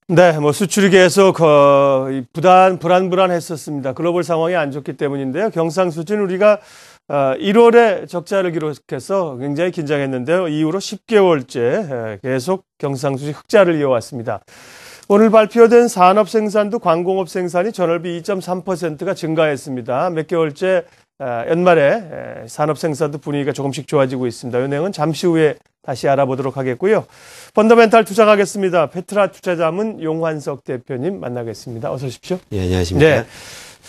네, 뭐 수출이 계속 불안했었습니다. 글로벌 상황이 안 좋기 때문인데요. 경상수지는 우리가 1월에 적자를 기록해서 굉장히 긴장했는데요. 이후로 10개월째 계속 경상수지 흑자를 이어왔습니다. 오늘 발표된 산업 생산도 광공업 생산이 전월비 2.3%가 증가했습니다. 몇 개월째 연말에 산업 생산도 분위기가 조금씩 좋아지고 있습니다. 이 내용은 잠시 후에 다시 알아보도록 하겠고요. 펀더멘탈 투자 가겠습니다. 페트라 투자자문 용환석 대표님 만나겠습니다. 어서 오십시오. 예, 안녕하십니까. 네.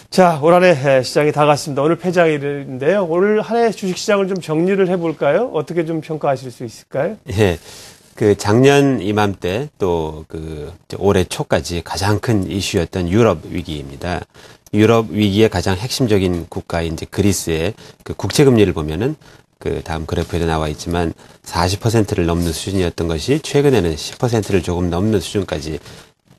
자, 올 한 해 시장이 다 갔습니다. 오늘 폐장일인데요. 올 한 해 주식시장을 좀 정리를 해볼까요? 어떻게 좀 평가하실 수 있을까요? 예. 작년 이맘때 또 올해 초까지 가장 큰 이슈였던 유럽 위기입니다. 유럽 위기의 가장 핵심적인 국가인 이제 그리스의 국채 금리를 보면은 다음 그래프에도 나와 있지만 40%를 넘는 수준이었던 것이 최근에는 10%를 조금 넘는 수준까지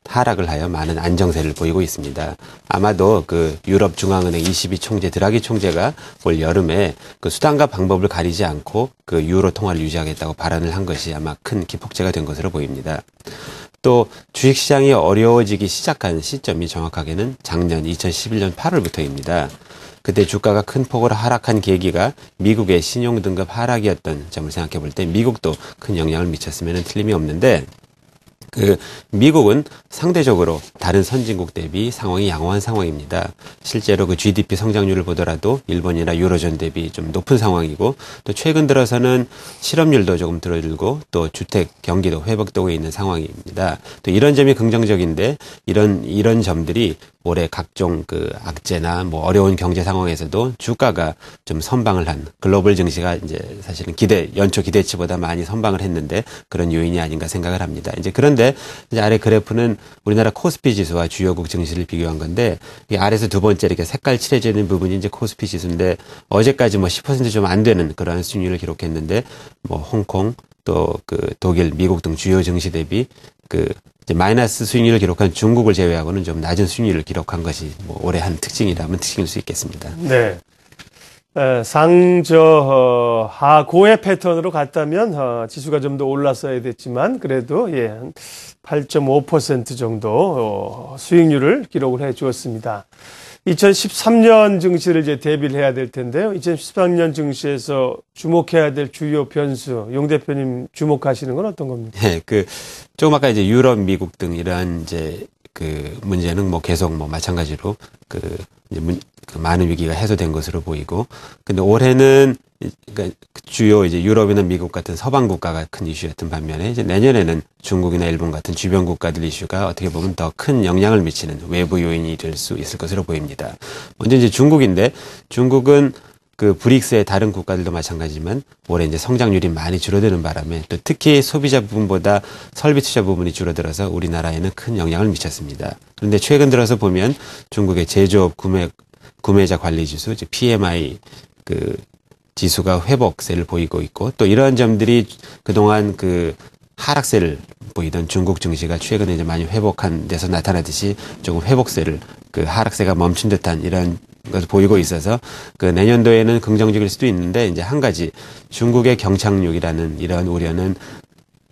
하락을 하여 많은 안정세를 보이고 있습니다. 아마도 유럽 중앙은행 ECB 총재 드라기 총재가 올 여름에 수단과 방법을 가리지 않고 유로 통화를 유지하겠다고 발언을 한 것이 아마 큰 기폭제가 된 것으로 보입니다. 또 주식시장이 어려워지기 시작한 시점이 정확하게는 작년 2011년 8월부터입니다. 그때 주가가 큰 폭으로 하락한 계기가 미국의 신용등급 하락이었던 점을 생각해 볼 때 미국도 큰 영향을 미쳤으면 틀림이 없는데 미국은 상대적으로 다른 선진국 대비 상황이 양호한 상황입니다. 실제로 GDP 성장률을 보더라도 일본이나 유로존 대비 좀 높은 상황이고 또 최근 들어서는 실업률도 조금 줄어들고 또 주택 경기도 회복되고 있는 상황입니다. 또 이런 점이 긍정적인데 이런 점들이 올해 각종 악재나 어려운 경제 상황에서도 주가가 좀 선방을 한 글로벌 증시가 이제 사실은 연초 기대치보다 많이 선방을 했는데 그런 요인이 아닌가 생각을 합니다. 그런데 아래 그래프는 우리나라 코스피 지수와 주요국 증시를 비교한 건데 이 아래에서 두 번째 이렇게 색깔 칠해져 있는 부분이 이제 코스피 지수인데 어제까지 10% 좀 안 되는 그러한 수익률을 기록했는데 홍콩 또 독일, 미국 등 주요 증시 대비 이제 마이너스 수익률을 기록한 중국을 제외하고는 좀 낮은 수익률을 기록한 것이 올해 한 특징이라면 특징일 수 있겠습니다. 네. 하고의 패턴으로 갔다면 지수가 좀 더 올랐어야 됐지만 그래도 한 8.5% 정도 수익률을 기록을 해 주었습니다. 2013년 증시를 이제 대비를 해야 될 텐데요. 2013년 증시에서 주목해야 될 주요 변수, 용 대표님 주목하시는 건 어떤 겁니까? 네, 조금 아까 이제 유럽, 미국 등 이러한 이제 문제는 계속 마찬가지로 많은 위기가 해소된 것으로 보이고, 근데 올해는 주요 이제 유럽이나 미국 같은 서방 국가가 큰 이슈였던 반면에 이제 내년에는 중국이나 일본 같은 주변 국가들 이슈가 어떻게 보면 더 큰 영향을 미치는 외부 요인이 될 수 있을 것으로 보입니다. 먼저 이제 중국인데 중국은 브릭스의 다른 국가들도 마찬가지지만 올해 이제 성장률이 많이 줄어드는 바람에 또 특히 소비자 부분보다 설비 투자 부분이 줄어들어서 우리나라에는 큰 영향을 미쳤습니다. 그런데 최근 들어서 보면 중국의 제조업 구매자 관리 지수, 즉 PMI 지수가 회복세를 보이고 있고 또 이러한 점들이 그동안 하락세를 보이던 중국 증시가 최근에 이제 많이 회복한 데서 나타나듯이 조금 회복세를 하락세가 멈춘 듯한 이런 것을 보이고 있어서 내년도에는 긍정적일 수도 있는데 이제 한 가지 중국의 경착륙이라는 이런 우려는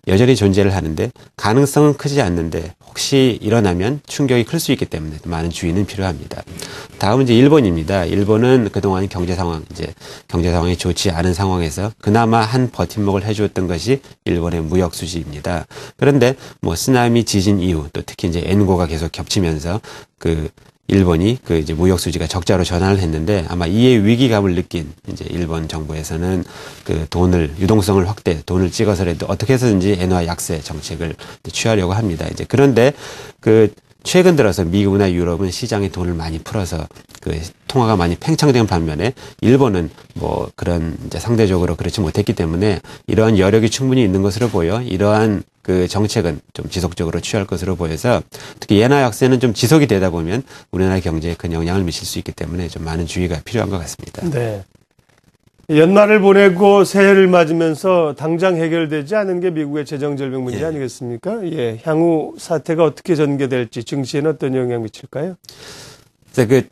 여전히 존재를 하는데 가능성은 크지 않는데 혹시 일어나면 충격이 클 수 있기 때문에 많은 주의는 필요합니다. 다음은 이제 일본입니다. 일본은 그동안 경제 상황이 좋지 않은 상황에서 그나마 한 버팀목을 해주었던 것이 일본의 무역 수지입니다. 그런데 쓰나미 지진 이후 또 특히 이제 엔고가 계속 겹치면서 일본이 이제 무역 수지가 적자로 전환을 했는데 아마 이에 위기감을 느낀 이제 일본 정부에서는 유동성을 돈을 찍어서라도 어떻게 해서든지 엔화 약세 정책을 취하려고 합니다. 이제 그런데 최근 들어서 미국이나 유럽은 시장에 돈을 많이 풀어서 통화가 많이 팽창된 반면에 일본은 그런 이제 상대적으로 그렇지 못했기 때문에 이러한 여력이 충분히 있는 것으로 보여 이러한 정책은 좀 지속적으로 취할 것으로 보여서 특히 엔화 약세는 좀 지속이 되다 보면 우리나라 경제에 큰 영향을 미칠 수 있기 때문에 좀 많은 주의가 필요한 것 같습니다. 네. 연말을 보내고 새해를 맞으면서 당장 해결되지 않은 게 미국의 재정절벽 문제 아니겠습니까? 향후 사태가 어떻게 전개될지 증시에는 어떤 영향 미칠까요?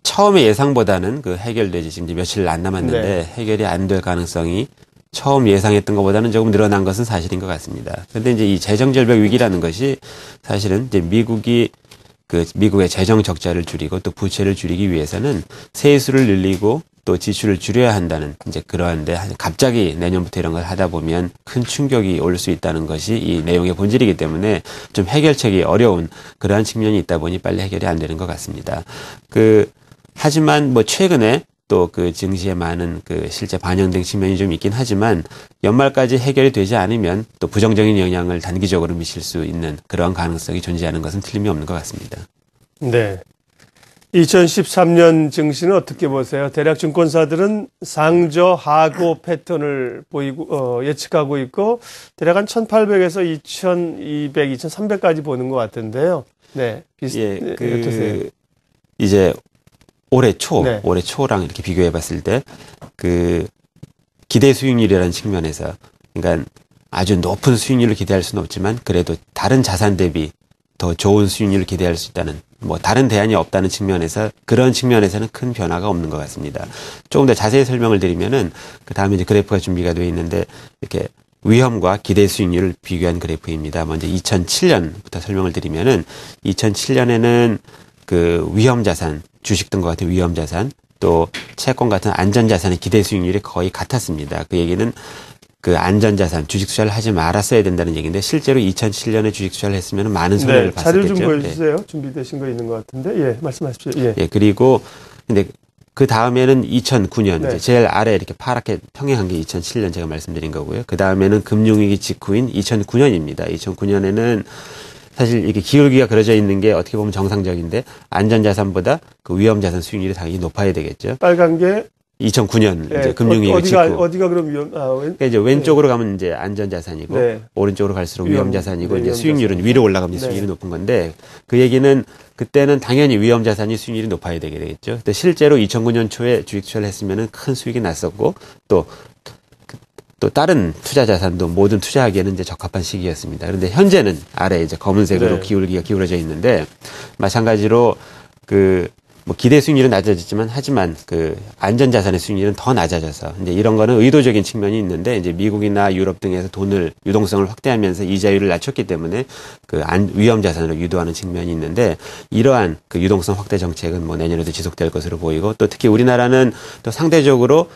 처음에 예상보다는 해결되지 지금 며칠 안 남았는데 해결이 안 될 가능성이 처음 예상했던 것보다는 조금 늘어난 것은 사실인 것 같습니다. 그런데 이제 이 재정 절벽 위기라는 것이 사실은 이제 미국의 재정 적자를 줄이고 또 부채를 줄이기 위해서는 세수를 늘리고 또 지출을 줄여야 한다는 이제 그러한데 갑자기 내년부터 이런 걸 하다 보면 큰 충격이 올 수 있다는 것이 이 내용의 본질이기 때문에 좀 해결책이 어려운 그러한 측면이 있다 보니 빨리 해결이 안 되는 것 같습니다. 하지만 뭐 최근에 또 그 증시에 많은 그 실제 반영된 측면이 좀 있긴 하지만 연말까지 해결이 되지 않으면 또 부정적인 영향을 단기적으로 미칠 수 있는 그런 가능성이 존재하는 것은 틀림이 없는 것 같습니다. 네. 2013년 증시는 어떻게 보세요? 대략 증권사들은 상저 하고 패턴을 보이고 예측하고 있고 대략 한 1,800에서 2,200, 2,300까지 보는 것 같은데요. 네, 어떠세요? 이제 올해 네. 초랑 이렇게 비교해봤을 때 기대 수익률이라는 측면에서 그러니까 아주 높은 수익률을 기대할 수는 없지만 그래도 다른 자산 대비 더 좋은 수익률을 기대할 수 있다는 뭐 다른 대안이 없다는 측면에서 그런 측면에서는 큰 변화가 없는 것 같습니다. 조금 더 자세히 설명을 드리면은 그 다음에 이제 그래프가 준비가 되어 있는데 이렇게 위험과 기대 수익률을 비교한 그래프입니다. 먼저 2007년부터 설명을 드리면은 2007년에는 그 위험 자산, 주식 등과 같은 위험 자산, 또 채권 같은 안전 자산의 기대 수익률이 거의 같았습니다. 그 얘기는 그 안전자산, 주식 투자를 하지 말았어야 된다는 얘기인데 실제로 2007년에 주식 투자를 했으면 많은 손해를 봤었겠죠. 자료 좀 보여주세요. 네. 준비되신 거 있는 것 같은데. 예, 말씀하십시오. 예. 그리고 근데 그 다음에는 2009년 네. 이제 제일 아래 이렇게 파랗게 평행한 게 2007년 제가 말씀드린 거고요. 그 다음에는 금융위기 직후인 2009년입니다. 2009년에는 사실 이렇게 기울기가 그려져 있는 게 어떻게 보면 정상적인데 안전자산보다 그 위험자산 수익률이 당연히 높아야 되겠죠. 빨간 게 2009년 네. 이제 금융위기 직후. 어디가 그럼 그러니까 이제 왼쪽으로 가면 이제 안전자산이고 네. 오른쪽으로 갈수록 위험자산이고 네, 이제 수익률은 위로 올라가면 네. 수익률이 높은 건데 그 얘기는 그때는 당연히 위험자산이 수익률이 높아야 되겠죠. 근데 실제로 2009년 초에 주식 투자를 했으면은 큰 수익이 났었고 또 다른 투자 자산도 모든 투자하기에는 이제 적합한 시기였습니다. 그런데 현재는 아래 이제 검은색으로 네. 기울기가 기울어져 있는데 마찬가지로 뭐 기대 수익률은 낮아졌지만 하지만 그 안전 자산의 수익률은 더 낮아져서 이제 이런 거는 의도적인 측면이 있는데 이제 미국이나 유럽 등에서 유동성을 확대하면서 이자율을 낮췄기 때문에 위험 자산으로 유도하는 측면이 있는데 이러한 그 유동성 확대 정책은 뭐 내년에도 지속될 것으로 보이고 또 특히 우리나라는 또 상대적으로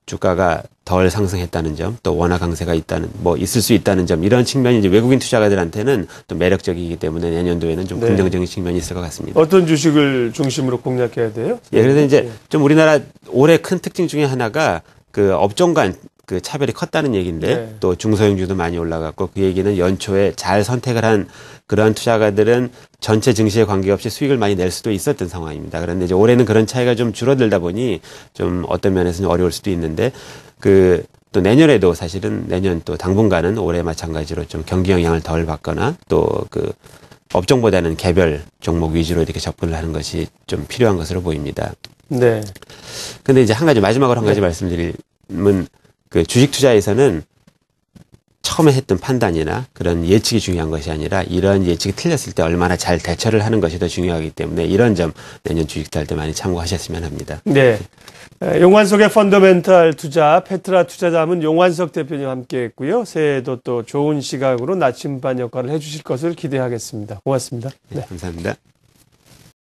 주가가 덜 상승했다는 점, 또 원화 강세가 있을 수 있다는 점, 이런 측면이 이제 외국인 투자가들한테는 또 매력적이기 때문에 내년도에는 좀 긍정적인 측면이 있을 것 같습니다. 어떤 주식을 중심으로 공략해야 돼요? 그래서 이제 좀 우리나라 올해 큰 특징 중에 하나가 업종 간 차별이 컸다는 얘기인데 또 중소형주도 많이 올라갔고 그 얘기는 연초에 잘 선택을 한 그러한 투자가들은 전체 증시에 관계없이 수익을 많이 낼 수도 있었던 상황입니다. 그런데 이제 올해는 그런 차이가 좀 줄어들다 보니 좀 어떤 면에서는 어려울 수도 있는데 또 내년에도 사실은 내년 또 당분간은 올해 마찬가지로 좀 경기 영향을 덜 받거나 또 업종보다는 개별 종목 위주로 이렇게 접근을 하는 것이 좀 필요한 것으로 보입니다. 네. 근데 이제 마지막으로 한 가지 말씀드리면 주식 투자에서는 처음에 했던 판단이나 그런 예측이 중요한 것이 아니라 이런 예측이 틀렸을 때 얼마나 잘 대처를 하는 것이 더 중요하기 때문에 이런 점 내년 주식 투자할 때 많이 참고하셨으면 합니다. 네. 용환석의 펀더멘탈 투자 페트라 투자자문 용환석 대표님 함께했고요. 새해에도 또 좋은 시각으로 나침반 역할을 해주실 것을 기대하겠습니다. 고맙습니다. 네, 감사합니다.